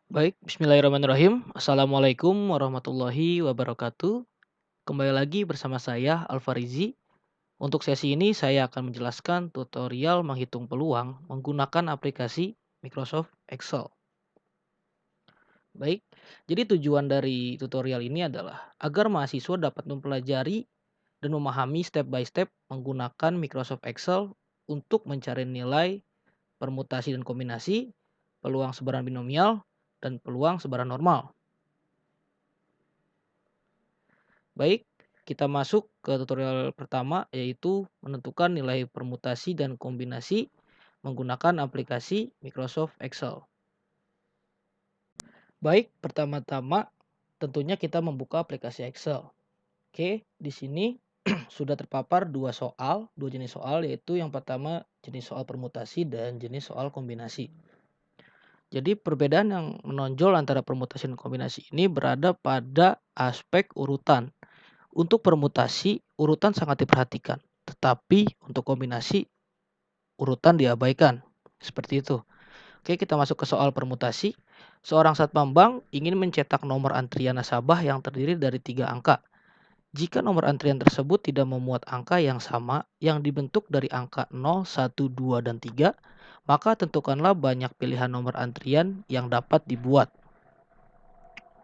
Baik, bismillahirrahmanirrahim. Assalamualaikum warahmatullahi wabarakatuh. Kembali lagi bersama saya Alfarizi. Untuk sesi ini saya akan menjelaskan tutorial menghitung peluang menggunakan aplikasi Microsoft Excel. Baik, jadi tujuan dari tutorial ini adalah agar mahasiswa dapat mempelajari dan memahami step by step menggunakan Microsoft Excel untuk mencari nilai permutasi dan kombinasi, peluang sebaran binomial, dan peluang sebaran normal. Baik, kita masuk ke tutorial pertama yaitu menentukan nilai permutasi dan kombinasi menggunakan aplikasi Microsoft Excel. Baik, pertama-tama tentunya kita membuka aplikasi Excel. Oke, di sini sudah terpapar dua jenis soal yaitu yang pertama jenis soal permutasi dan jenis soal kombinasi. Jadi perbedaan yang menonjol antara permutasi dan kombinasi ini berada pada aspek urutan. Untuk permutasi, urutan sangat diperhatikan, tetapi untuk kombinasi, urutan diabaikan. Seperti itu. Oke, kita masuk ke soal permutasi. Seorang satpam bank ingin mencetak nomor antrian nasabah yang terdiri dari 3 angka. Jika nomor antrian tersebut tidak memuat angka yang sama yang dibentuk dari angka 0, 1, 2, dan 3, maka tentukanlah banyak pilihan nomor antrian yang dapat dibuat.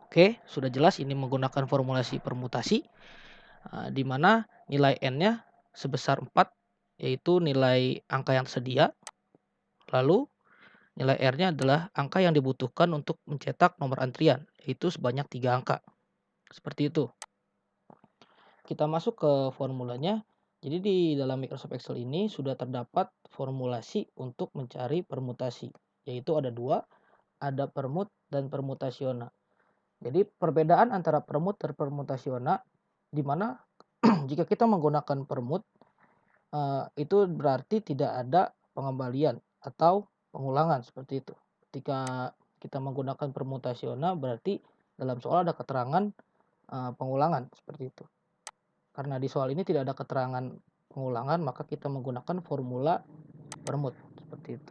Oke, sudah jelas ini menggunakan formulasi permutasi. Di mana nilai n-nya sebesar 4 yaitu nilai angka yang tersedia. Lalu nilai r-nya adalah angka yang dibutuhkan untuk mencetak nomor antrian, yaitu sebanyak 3 angka. Seperti itu. Kita masuk ke formulanya. Jadi di dalam Microsoft Excel ini sudah terdapat formulasi untuk mencari permutasi, yaitu ada dua, ada permut dan permutasiona. Jadi perbedaan antara permut dan permutasiona di mana jika kita menggunakan permut itu berarti tidak ada pengembalian atau pengulangan seperti itu. Ketika kita menggunakan permutasiona berarti dalam soal ada keterangan pengulangan seperti itu. Karena di soal ini tidak ada keterangan pengulangan maka kita menggunakan formula permut seperti itu.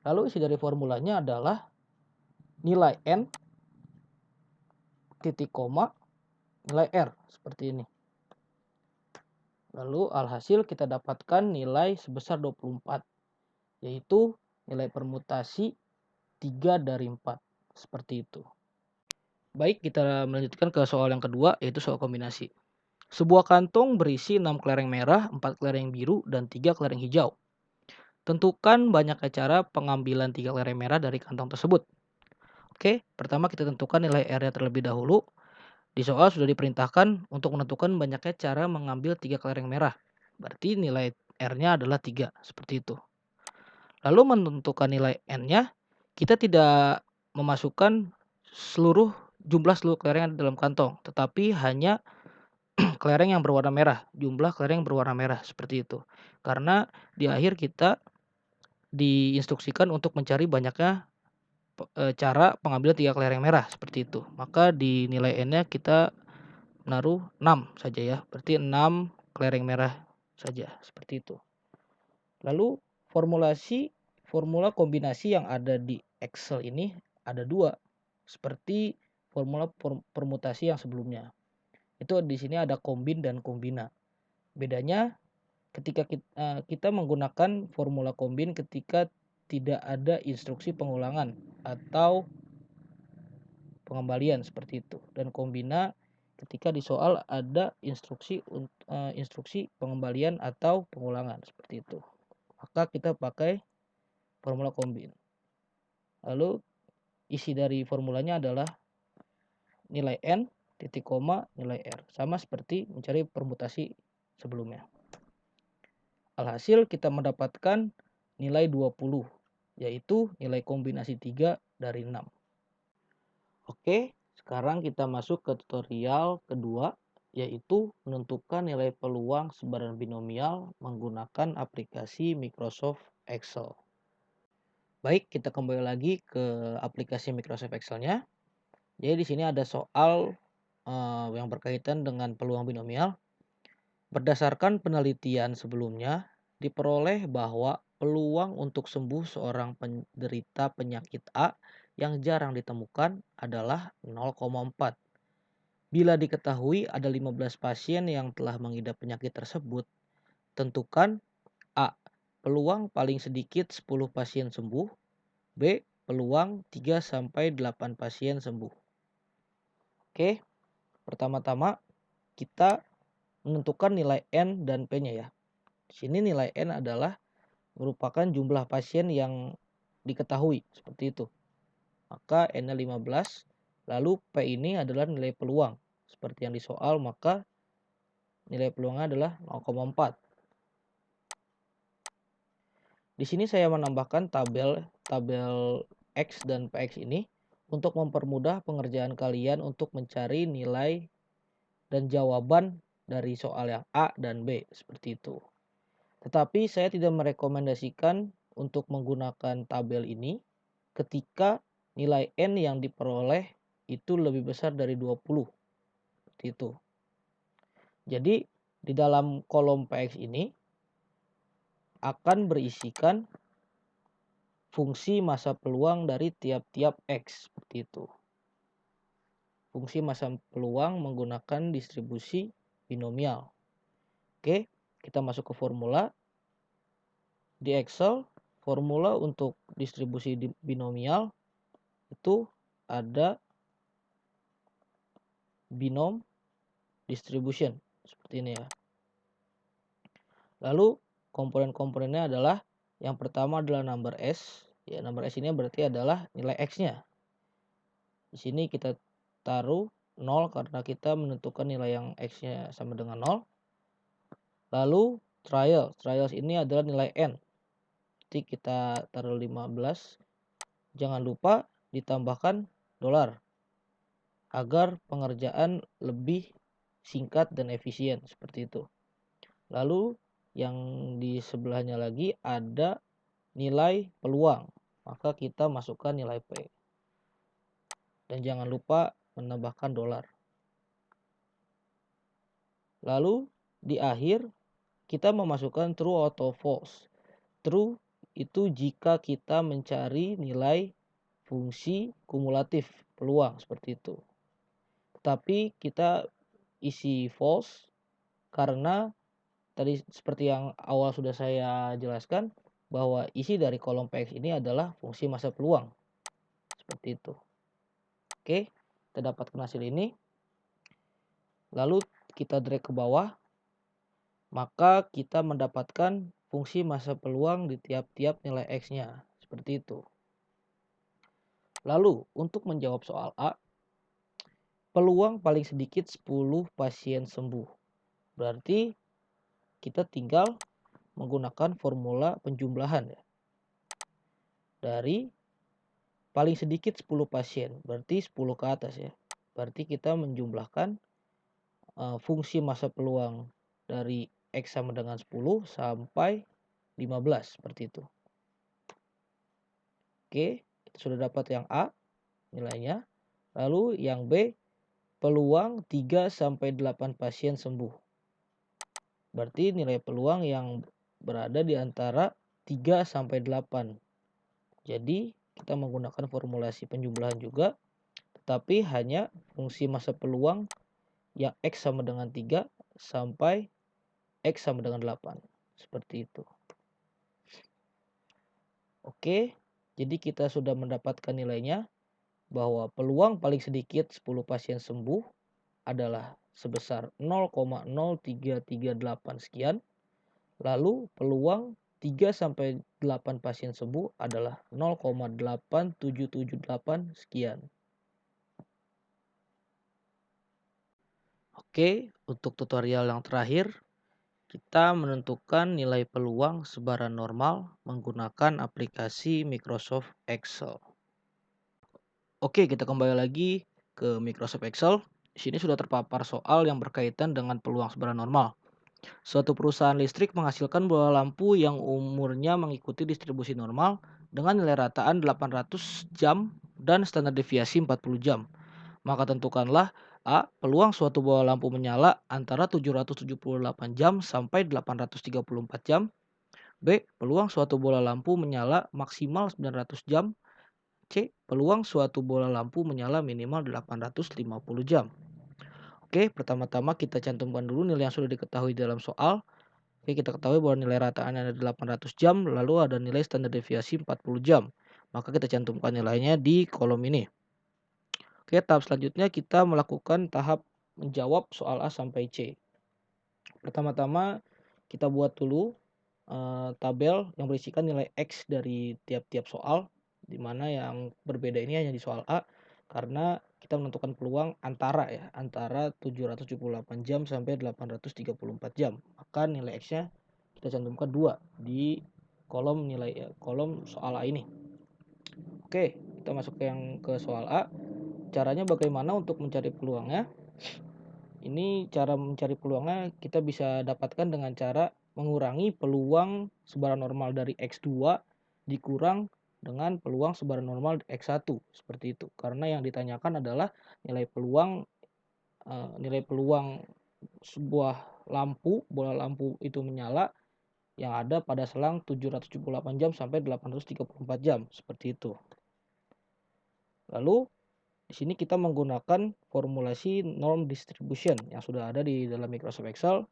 Lalu isi dari formulanya adalah nilai n titik koma nilai r seperti ini. Lalu alhasil kita dapatkan nilai sebesar 24 yaitu nilai permutasi 3 dari 4 seperti itu. Baik, kita melanjutkan ke soal yang kedua yaitu soal kombinasi. Sebuah kantong berisi 6 kelereng merah, 4 kelereng biru, dan 3 kelereng hijau. Tentukan banyaknya cara pengambilan 3 kelereng merah dari kantong tersebut. Oke, pertama kita tentukan nilai R-nya terlebih dahulu. Di soal sudah diperintahkan untuk menentukan banyaknya cara mengambil 3 kelereng merah. Berarti nilai R-nya adalah 3, seperti itu. Lalu menentukan nilai N-nya, kita tidak memasukkan jumlah seluruh kelereng yang ada dalam kantong, tetapi hanya kelereng yang berwarna merah, jumlah kelereng yang berwarna merah seperti itu. Karena di akhir kita diinstruksikan untuk mencari banyaknya cara pengambilan 3 kelereng merah seperti itu. Maka di nilai N-nya kita menaruh 6 saja ya. Berarti 6 kelereng merah saja seperti itu. Lalu formula kombinasi yang ada di Excel ini ada dua, seperti formula permutasi yang sebelumnya. Itu di sini ada kombin dan kombina. Bedanya ketika kita menggunakan formula kombin ketika tidak ada instruksi pengulangan atau pengembalian seperti itu. Dan kombina ketika di soal ada instruksi pengembalian atau pengulangan seperti itu. Maka kita pakai formula kombin. Lalu isi dari formulanya adalah nilai n titik koma nilai r, sama seperti mencari permutasi sebelumnya. Alhasil kita mendapatkan nilai 20 yaitu nilai kombinasi 3 dari 6. Oke, sekarang kita masuk ke tutorial kedua yaitu menentukan nilai peluang sebaran binomial menggunakan aplikasi Microsoft Excel. Baik, kita kembali lagi ke aplikasi Microsoft Excel-nya. Jadi di sini ada soal yang berkaitan dengan peluang binomial. Berdasarkan penelitian sebelumnya, diperoleh bahwa peluang untuk sembuh seorang penderita penyakit A yang jarang ditemukan adalah 0,4. Bila diketahui ada 15 pasien yang telah mengidap penyakit tersebut, tentukan A. Peluang paling sedikit 10 pasien sembuh. B. Peluang 3-8 pasien sembuh. Oke, pertama-tama kita menentukan nilai N dan P-nya ya. Di sini nilai N adalah merupakan jumlah pasien yang diketahui, seperti itu. Maka N-nya 15, lalu P ini adalah nilai peluang. Seperti yang di soal, maka nilai peluangnya adalah 0,4. Di sini saya menambahkan tabel X dan PX ini untuk mempermudah pengerjaan kalian untuk mencari nilai dan jawaban dari soal yang A dan B, seperti itu. Tetapi saya tidak merekomendasikan untuk menggunakan tabel ini ketika nilai N yang diperoleh itu lebih besar dari 20. Seperti itu. Jadi di dalam kolom PX ini akan berisikan fungsi massa peluang dari tiap-tiap X, seperti itu. Fungsi massa peluang menggunakan distribusi binomial. Oke, kita masuk ke formula. Di Excel, formula untuk distribusi binomial itu ada binom distribution, seperti ini ya. Lalu komponen-komponennya adalah yang pertama adalah number S. Ya, number S ini berarti adalah nilai X-nya. Di sini kita taruh 0 karena kita menentukan nilai yang X-nya sama dengan 0. Lalu trials ini adalah nilai N. Jadi kita taruh 15. Jangan lupa ditambahkan dolar agar pengerjaan lebih singkat dan efisien, seperti itu. Lalu yang di sebelahnya lagi ada nilai peluang, maka kita masukkan nilai P. Dan jangan lupa menambahkan dolar. Lalu di akhir kita memasukkan true atau false. True itu jika kita mencari nilai fungsi kumulatif peluang, seperti itu. Tetapi kita isi false karena tadi seperti yang awal sudah saya jelaskan bahwa isi dari kolom PX ini adalah fungsi massa peluang. Seperti itu. Oke, kita dapatkan hasil ini. Lalu kita drag ke bawah. Maka kita mendapatkan fungsi massa peluang di tiap-tiap nilai X-nya. Seperti itu. Lalu untuk menjawab soal A, peluang paling sedikit 10 pasien sembuh. Berarti kita tinggal menggunakan formula penjumlahan ya. Dari paling sedikit 10 pasien, berarti 10 ke atas ya. Berarti kita menjumlahkan fungsi massa peluang dari X sama dengan 10 sampai 15, seperti itu. Oke, kita sudah dapat yang A nilainya. Lalu yang B, peluang 3-8 pasien sembuh. Berarti nilai peluang yang berada di antara 3-8. Jadi kita menggunakan formulasi penjumlahan juga, tetapi hanya fungsi massa peluang yang X sama dengan 3 sampai X sama dengan 8. Seperti itu. Oke, jadi kita sudah mendapatkan nilainya bahwa peluang paling sedikit 10 pasien sembuh adalah sebesar 0,0338 sekian. Lalu peluang 3-8 pasien sembuh adalah 0,8778 sekian. Oke, untuk tutorial yang terakhir, kita menentukan nilai peluang sebaran normal menggunakan aplikasi Microsoft Excel. Oke, kita kembali lagi ke Microsoft Excel. Di sini sudah terpapar soal yang berkaitan dengan peluang sebaran normal. Suatu perusahaan listrik menghasilkan bola lampu yang umurnya mengikuti distribusi normal dengan nilai rataan 800 jam dan standar deviasi 40 jam. Maka tentukanlah A. Peluang suatu bola lampu menyala antara 778 jam sampai 834 jam. B. Peluang suatu bola lampu menyala maksimal 900 jam. C. Peluang suatu bola lampu menyala minimal 850 jam. Oke, pertama-tama kita cantumkan dulu nilai yang sudah diketahui dalam soal. Oke, kita ketahui bahwa nilai rataannya ada 800 jam, lalu ada nilai standar deviasi 40 jam. Maka kita cantumkan nilainya di kolom ini. Oke, tahap selanjutnya kita melakukan tahap menjawab soal A sampai C. Pertama-tama kita buat dulu tabel yang berisikan nilai X dari tiap-tiap soal, di mana yang berbeda ini hanya di soal A, karena kita menentukan peluang antara 778 jam sampai 834 jam. Maka nilai X-nya kita cantumkan 2 di kolom soal A ini. Oke, kita masuk ke soal A. Caranya bagaimana untuk mencari peluangnya? Ini cara mencari peluangnya kita bisa dapatkan dengan cara mengurangi peluang sebaran normal dari X2 dikurang dengan peluang sebaran normal X1 seperti itu. Karena yang ditanyakan adalah nilai peluang sebuah bola lampu itu menyala yang ada pada selang 778 jam sampai 834 jam seperti itu. Lalu di sini kita menggunakan formulasi norm distribution yang sudah ada di dalam Microsoft Excel.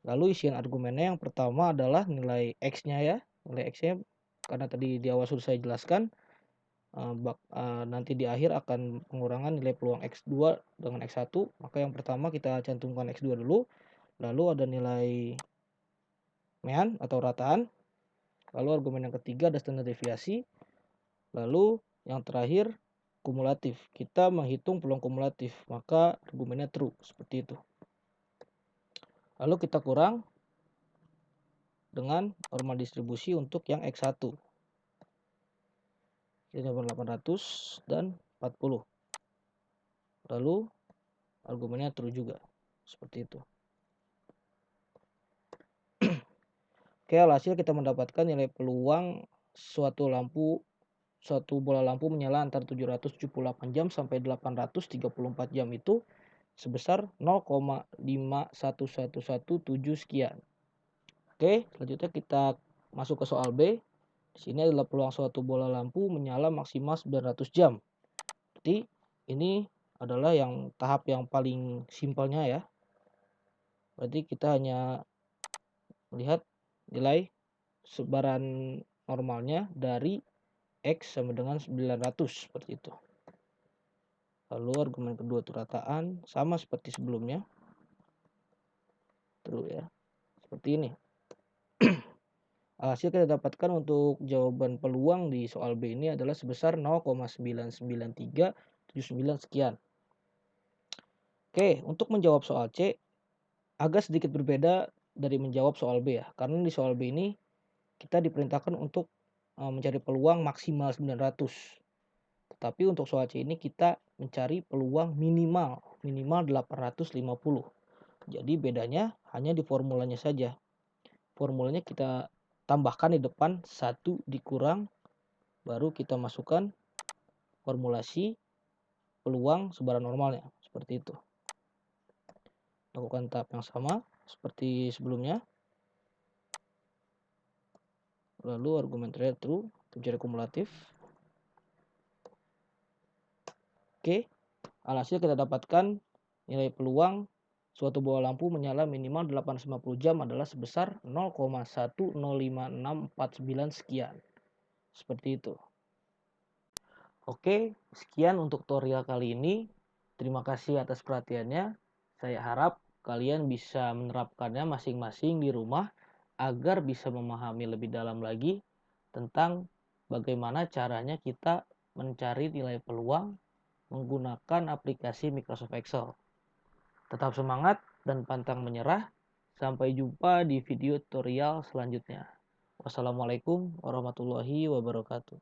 Lalu isian argumennya yang pertama adalah nilai X-nya ya. Nilai X-nya karena tadi di awal sudah saya jelaskan, nanti di akhir akan pengurangan nilai peluang X2 dengan X1. Maka yang pertama kita cantumkan X2 dulu. Lalu ada nilai mean atau rataan. Lalu argumen yang ketiga ada standar deviasi. Lalu yang terakhir kumulatif. Kita menghitung peluang kumulatif, maka argumennya true seperti itu. Lalu kita kurang dengan normal distribusi untuk yang X1. Kita 800 dan 40. Lalu argumennya true juga. Seperti itu. Oke, alhasil kita mendapatkan nilai peluang suatu bola lampu menyala antara 778 jam sampai 834 jam itu sebesar 0,51117 sekian. Oke, selanjutnya kita masuk ke soal B. Di sini adalah peluang suatu bola lampu menyala maksimal 900 jam. Berarti ini adalah tahap yang paling simpelnya ya. Berarti kita hanya melihat nilai sebaran normalnya dari X sama dengan 900 seperti itu. Lalu argumen kedua itu rataan, sama seperti sebelumnya. True ya. Seperti ini. Hasil kita dapatkan untuk jawaban peluang di soal B ini adalah sebesar 0,99379 sekian. Oke, untuk menjawab soal C agak sedikit berbeda dari menjawab soal B ya. Karena di soal B ini kita diperintahkan untuk mencari peluang maksimal 900. Tetapi untuk soal C ini kita mencari peluang minimal 850. Jadi bedanya hanya di formulanya saja. Formulanya kita tambahkan di depan 1 dikurang, baru kita masukkan formulasi peluang sebaran normalnya. Seperti itu. Lakukan tahap yang sama seperti sebelumnya. Lalu argumen terakhir true, mencari kumulatif. Oke, alhasil kita dapatkan nilai peluang suatu bola lampu menyala minimal 850 jam adalah sebesar 0,105649 sekian. Seperti itu. Oke, sekian untuk tutorial kali ini. Terima kasih atas perhatiannya. Saya harap kalian bisa menerapkannya masing-masing di rumah agar bisa memahami lebih dalam lagi tentang bagaimana caranya kita mencari nilai peluang menggunakan aplikasi Microsoft Excel. Tetap semangat dan pantang menyerah. Sampai jumpa di video tutorial selanjutnya. Wassalamualaikum warahmatullahi wabarakatuh.